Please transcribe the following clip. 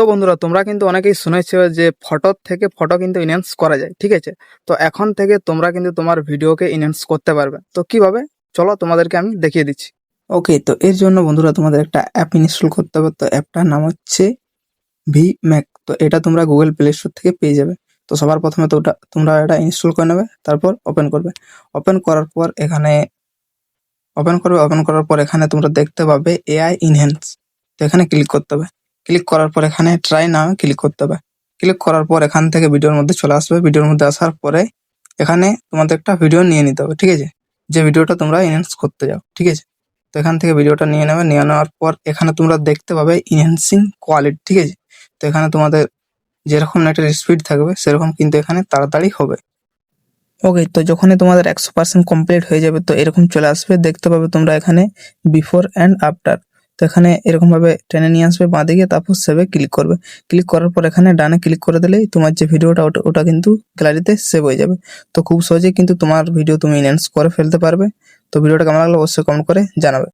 তো বন্ধুরা তোমরা কিন্তু অনেকেই শুনেছো যে ফটো থেকে ফটো কিন্তু ইনহ্যান্স করা যায়, ঠিক আছে? তো এখন থেকে তোমরা কিন্তু তোমার ভিডিওকে ইনহ্যান্স করতে পারবে। তো কিভাবে, চলো তোমাদেরকে আমি দেখিয়ে দিচ্ছি। ওকে, তো এর জন্য বন্ধুরা তোমাদের একটা অ্যাপ ইনস্টল করতে হবে। তো অ্যাপটার নাম হচ্ছে ভিম্যাক। তো এটা তোমরা গুগল প্লে স্টোর থেকে পেয়ে যাবে। তো সবার প্রথমে তো তোমরা এটা ইনস্টল করে নেবে, তারপর ওপেন করবে। ওপেন করার পর এখানে ওপেন করার পর এখানে তোমরা দেখতে পাবে এআই ইনহ্যান্স। তো এখানে ক্লিক করতে হবে। ক্লিক করার পর এখানে ট্রাই নামে ক্লিক করতে হবে। ক্লিক করার পর এখান থেকে ভিডিওর মধ্যে চলে আসবে। ভিডিওর মধ্যে আসার পরে এখানে তোমাদের একটা ভিডিও নিয়ে নিতে হবে, ঠিক আছে? যে ভিডিওটা তোমরা ইনহ্যান্স করতে যাও, ঠিক আছে? তো এখান থেকে ভিডিওটা নিয়ে নেবে। নিয়ে নেওয়ার পর এখানে তোমরা দেখতে পাবে ইনহ্যান্সিং কোয়ালিটি, ঠিক আছে? তো এখানে তোমাদের যেরকম নেটের স্পিড থাকবে সেরকম কিন্তু এখানে তাড়াতাড়ি হবে। ওকে, তো যখনই তোমাদের 100% কমপ্লিট হয়ে যাবে তো এরকম চলে আসবে। দেখতে পাবে তোমরা এখানে বিফোর অ্যান্ড আফটার। তো এখানে এরকমভাবে টেনে নিয়ে আসবে বাঁদিকে, তারপর সেভে ক্লিক করবে। ক্লিক করার পর এখানে ডানে ক্লিক করে দিলেই তোমার যে ভিডিওটা ওটা কিন্তু গ্যালারিতে সেভ হয়ে যাবে। তো খুব সহজেই কিন্তু তোমার ভিডিও তুমি এনহ্যান্স করে ফেলতে পারবে। তো ভিডিওটা কেমন লাগলো অবশ্যই কমেন্ট করে জানাবে।